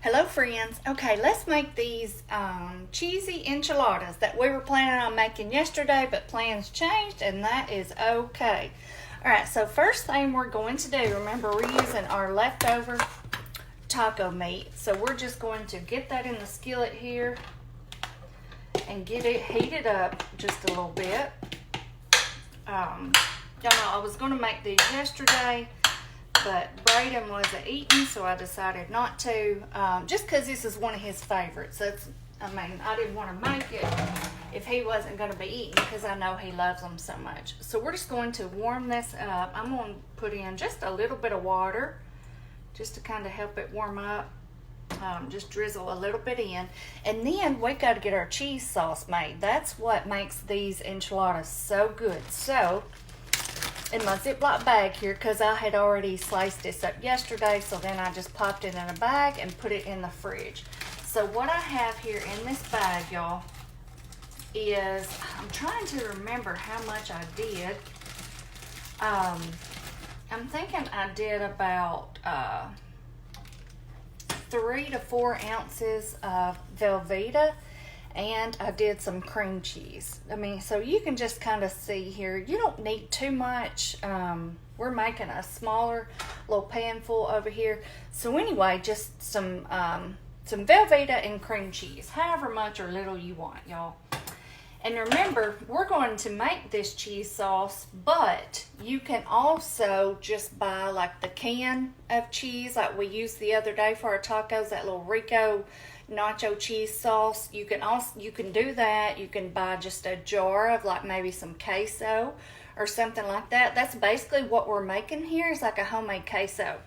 Hello friends. Okay, let's make these cheesy enchiladas that we were planning on making yesterday, but plans changed and that is okay. Alright, so first thing we're going to do, remember we're using our leftover taco meat. So we're just going to get that in the skillet here and get it heated up just a little bit. Y'all know I was going to make these yesterday, but Braden wasn't eating, so I decided not to, just because this is one of his favorites. I didn't want to make it if he wasn't going to be eating, because I know he loves them so much. So we're just going to warm this up. I'm going to put in just a little bit of water, just to kind of help it warm up. Just drizzle a little bit in. And then we got to get our cheese sauce made. That's what makes these enchiladas so good. So in my Ziploc bag here, because I had already sliced this up yesterday, so then I just popped it in a bag and put it in the fridge. So what I have here in this bag, y'all, is, I'm trying to remember how much I did. I'm thinking I did about 3 to 4 ounces of Velveeta, and I did some cream cheese. So you can just kind of see here, you don't need too much. We're making a smaller little pan full over here. So anyway, just some Velveeta and cream cheese, however much or little you want, y'all. And remember, we're going to make this cheese sauce, but you can also just buy like the can of cheese like we used the other day for our tacos, that little Rico nacho cheese sauce. You can do that. You can buy just a jar of like maybe some queso or something like that. That's basically what we're making here, is like a homemade queso.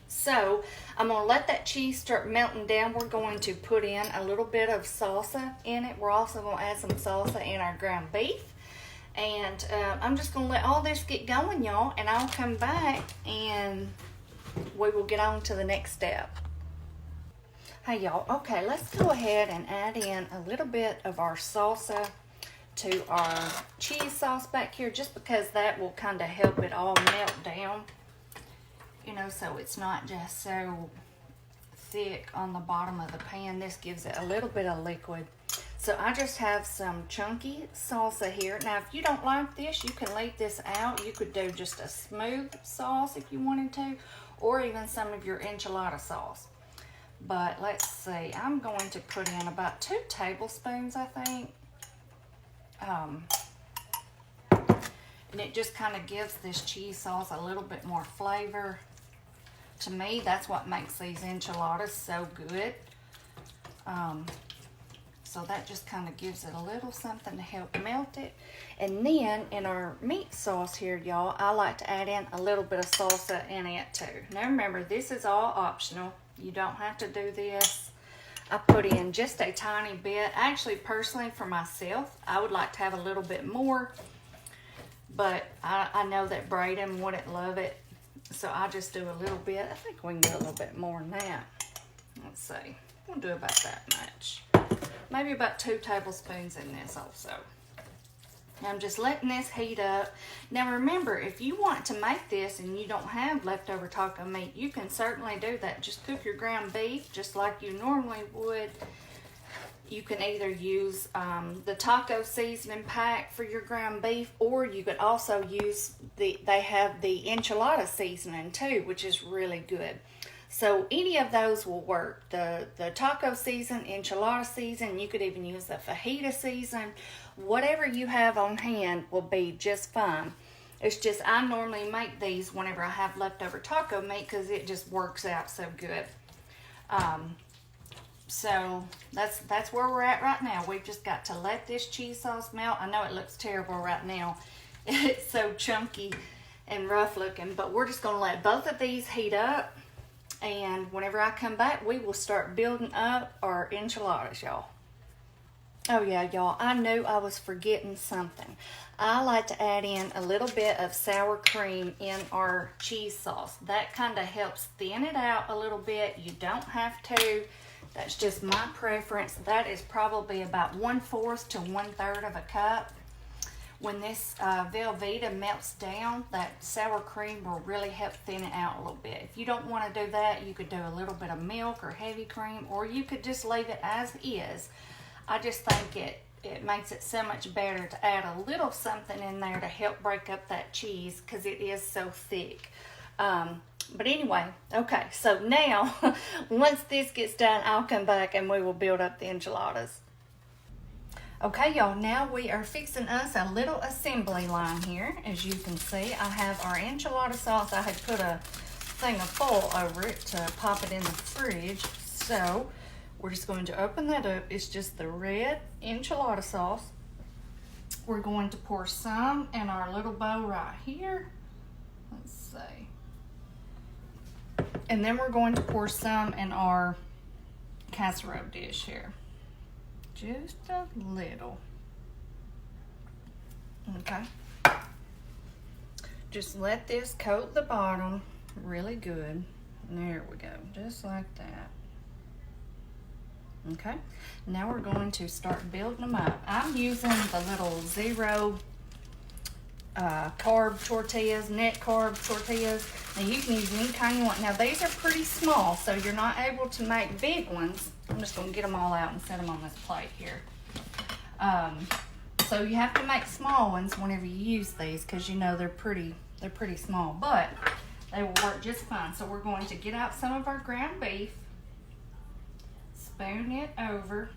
So I'm going to let that cheese start melting down. We're going to put in a little bit of salsa in it. We're also going to add some salsa in our ground beef. And I'm just going to let all this get going, y'all, and I'll come back and we will get on to the next step. Hey y'all, okay, let's go ahead and add in a little bit of our salsa to our cheese sauce back here, just because that will kind of help it all melt down, so it's not just so thick on the bottom of the pan. This gives it a little bit of liquid. So I just have some chunky salsa here. Now, if you don't like this, you can leave this out. You could do just a smooth sauce if you wanted to, or even some of your enchilada sauce. But let's see, I'm going to put in about 2 tablespoons, I think. And it just kind of gives this cheese sauce a little bit more flavor. To me, that's what makes these enchiladas so good. So that just kind of gives it a little something to help melt it. And then in our meat sauce here, y'all, I like to add in a little bit of salsa in it too. Now remember, this is all optional. You don't have to do this. I put in just a tiny bit. Actually, personally, for myself, I would like to have a little bit more. But I know that Braden wouldn't love it. So I just do a little bit. I think we can do a little bit more than that. Let's see. We'll do about that much. Maybe about 2 tablespoons in this also. I'm just letting this heat up. Now remember, if you want to make this and you don't have leftover taco meat, you can certainly do that. Just cook your ground beef just like you normally would. You can either use the taco seasoning pack for your ground beef, or you could also use they have the enchilada seasoning too, which is really good. So any of those will work. The taco season, enchilada season, you could even use the fajita season. Whatever you have on hand will be just fine. It's just I normally make these whenever I have leftover taco meat, because it just works out so good. So that's where we're at right now. We've just got to let this cheese sauce melt. I know it looks terrible right now. It's so chunky and rough looking, but we're just going to let both of these heat up. And whenever I come back, we will start building up our enchiladas, y'all. Oh yeah, y'all, I knew I was forgetting something. I like to add in a little bit of sour cream in our cheese sauce. That kind of helps thin it out a little bit. You don't have to. That's just my preference. That is probably about 1/4 to 1/3 of a cup. when this Velveeta melts down, that sour cream will really help thin it out a little bit. If you don't want to do that, you could do a little bit of milk or heavy cream, or you could just leave it as is. I just think it makes it so much better to add a little something in there to help break up that cheese because it is so thick. But anyway, okay, so now once this gets done, I'll come back and we will build up the enchiladas. Okay, y'all, now we are fixing us a little assembly line here. As you can see, I have our enchilada sauce. I had put a thing of foil over it to pop it in the fridge. So we're just going to open that up. It's just the red enchilada sauce. We're going to pour some in our little bowl right here. Let's see. And then we're going to pour some in our casserole dish here. Just a little. Okay. Just let this coat the bottom really good. There we go, just like that. Okay, now we're going to start building them up. I'm using the little zero carb tortillas, net carb tortillas. Now you can use any kind you want. Now these are pretty small, so you're not able to make big ones. I'm just gonna get them all out and set them on this plate here. So you have to make small ones whenever you use these because you know they're pretty small, but they will work just fine. So we're going to get out some of our ground beef, spoon it over.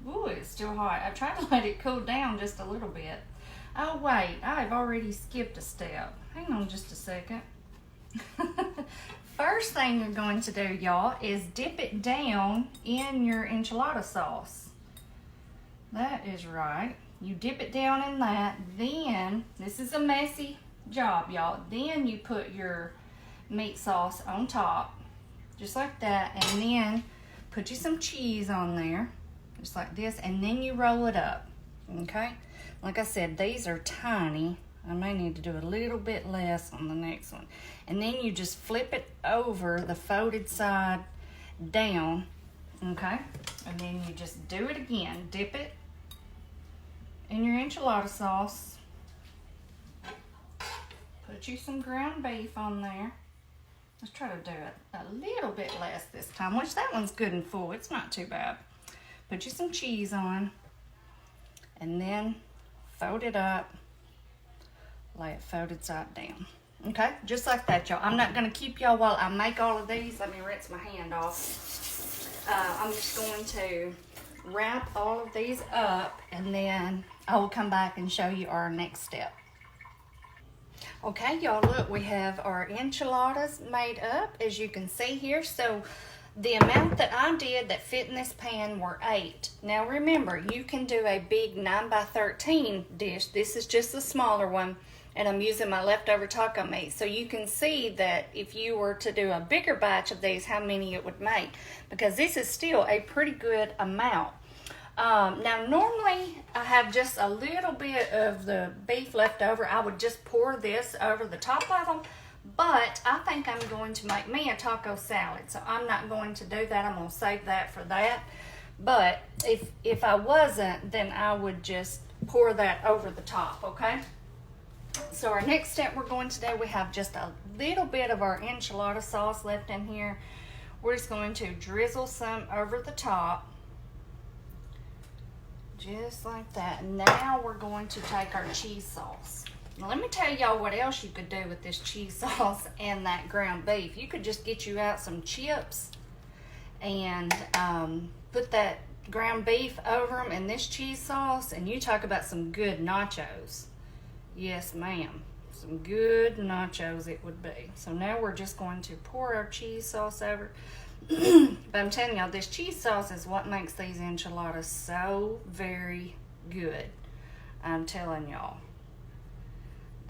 Ooh, it's still hot. I tried to let it cool down just a little bit. Oh wait, I've already skipped a step. Hang on just a second. First thing you're going to do, y'all, is dip it down in your enchilada sauce. That is right. You dip it down in that. Then, this is a messy job, y'all. Then you put your meat sauce on top, just like that. And then put you some cheese on there, just like this. And then you roll it up, okay? Like I said, these are tiny. I may need to do a little bit less on the next one. And then you just flip it over the folded side down, okay? And then you just do it again. Dip it in your enchilada sauce. Put you some ground beef on there. Let's try to do it a little bit less this time, which that one's good and full. It's not too bad. Put you some cheese on, and then fold it up. Lay it folded side down. Okay, just like that, y'all. I'm not going to keep y'all while I make all of these. Let me rinse my hand off. I'm just going to wrap all of these up, and then I will come back and show you our next step. Okay, y'all, look, we have our enchiladas made up, as you can see here. So the amount that I did that fit in this pan were 8. Now remember, you can do a big 9x13 dish. This is just a smaller one, and I'm using my leftover taco meat. So you can see that if you were to do a bigger batch of these, how many it would make, because this is still a pretty good amount. Now normally I have just a little bit of the beef left over. I would just pour this over the top of them, but I think I'm going to make me a taco salad, so I'm not going to do that. I'm going to save that for that. But if I wasn't, then I would just pour that over the top, okay? So our next step we're going to do, we have just a little bit of our enchilada sauce left in here. We're just going to drizzle some over the top, just like that. Now we're going to take our cheese sauce. Now let me tell y'all what else you could do with this cheese sauce and that ground beef. You could just get you out some chips and put that ground beef over them and this cheese sauce, and you talk about some good nachos. Yes, ma'am. Some good nachos it would be. So now we're just going to pour our cheese sauce over. But I'm telling y'all, this cheese sauce is what makes these enchiladas so very good. I'm telling y'all.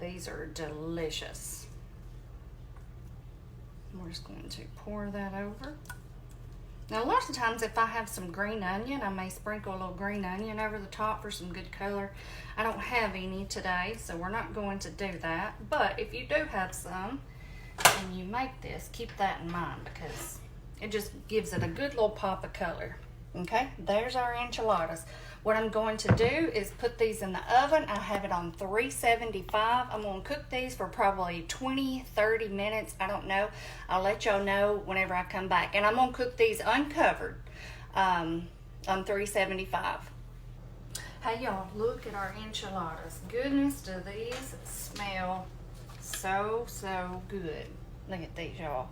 These are delicious. We're just going to pour that over. Now, a lot of times if I have some green onion, I may sprinkle a little green onion over the top for some good color. I don't have any today, so we're not going to do that. But if you do have some and you make this, keep that in mind because it just gives it a good little pop of color. Okay, there's our enchiladas. What I'm going to do is put these in the oven. I have it on 375. I'm going to cook these for probably 20-30 minutes. I don't know. I'll let y'all know whenever I come back. And I'm going to cook these uncovered on 375. Hey y'all, look at our enchiladas. Goodness, do these smell so good. Look at these, y'all.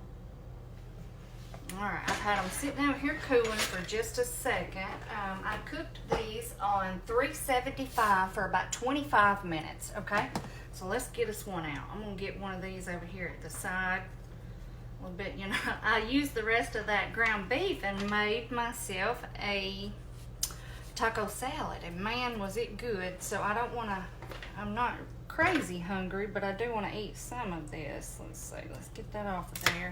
Alright, I've had them sitting out here cooling for just a second. I cooked these on 375 for about 25 minutes, okay? So let's get us one out. I'm going to get one of these over here at the side. A little bit, you know, I used the rest of that ground beef and made myself a taco salad. And man, was it good. So I don't want to, I'm not crazy hungry, but I do want to eat some of this. Let's see, let's get that off of there.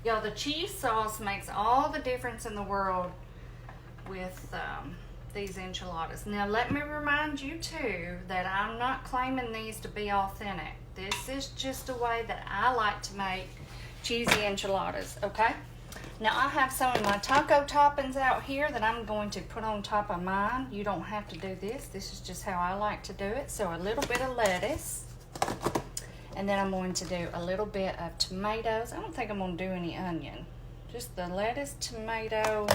Y'all, the cheese sauce makes all the difference in the world with these enchiladas. Now, let me remind you, too, that I'm not claiming these to be authentic. This is just a way that I like to make cheesy enchiladas, okay? Now, I have some of my taco toppings out here that I'm going to put on top of mine. You don't have to do this. This is just how I like to do it. So, a little bit of lettuce. And then I'm going to do a little bit of tomatoes. I don't think I'm going to do any onion. Just the lettuce, tomato,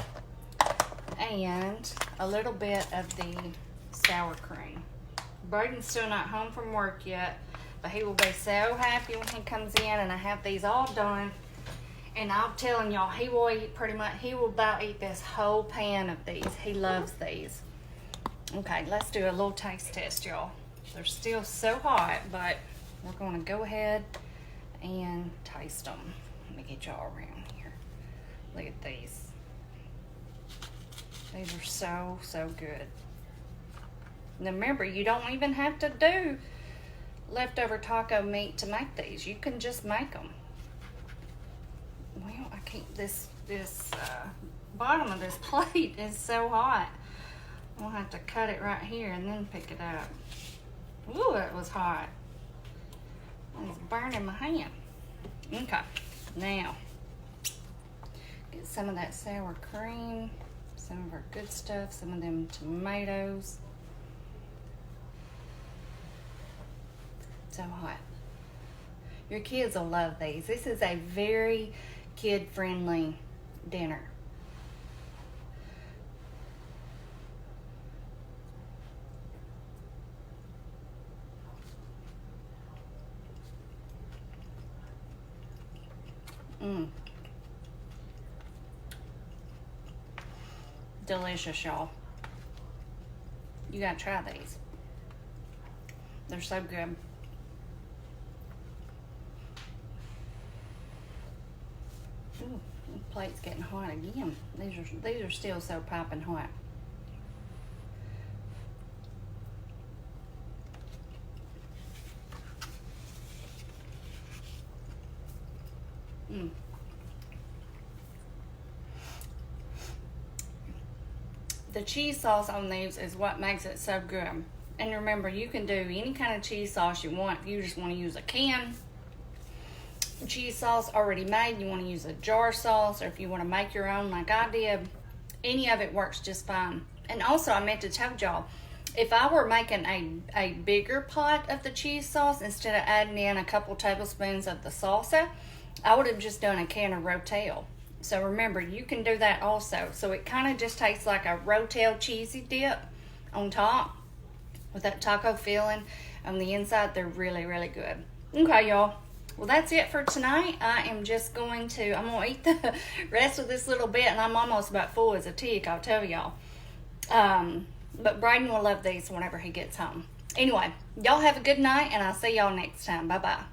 and a little bit of the sour cream. Braden's still not home from work yet, but he will be so happy when he comes in and I have these all done. And I'm telling y'all, he will eat he will about eat this whole pan of these. He loves these. Okay, let's do a little taste test, y'all. They're still so hot, but we're going to go ahead and taste them. Let me get y'all around here. Look at these. These are so good. Now remember, you don't even have to do leftover taco meat to make these. You can just make them. Well, I can't, this bottom of this plate is so hot. I'll have to cut it right here and then pick it up. Ooh, it was hot. It's burning my hand. Okay, now get some of that sour cream, some of our good stuff, some of them tomatoes. So hot. Your kids will love these. This is a very kid-friendly dinner. Delicious, y'all. You gotta try these. They're so good. Ooh, the plate's getting hot again. These are still so piping hot. The cheese sauce on these is what makes it so good. And remember, you can do any kind of cheese sauce you want. If you just want to use a can cheese sauce already made, you want to use a jar sauce, or if you want to make your own like I did, any of it works just fine. And also, I meant to tell y'all, if I were making a bigger pot of the cheese sauce, instead of adding in a couple tablespoons of the salsa, I would have just done a can of Rotel. So remember, you can do that also. So it kind of just tastes like a Rotel cheesy dip on top with that taco filling on the inside. They're really good. Okay, y'all. Well, that's it for tonight. I am just going to, I'm going to eat the rest of this little bit, and I'm almost about full as a tick, I'll tell y'all. But Braden will love these whenever he gets home. Anyway, y'all have a good night, and I'll see y'all next time. Bye-bye.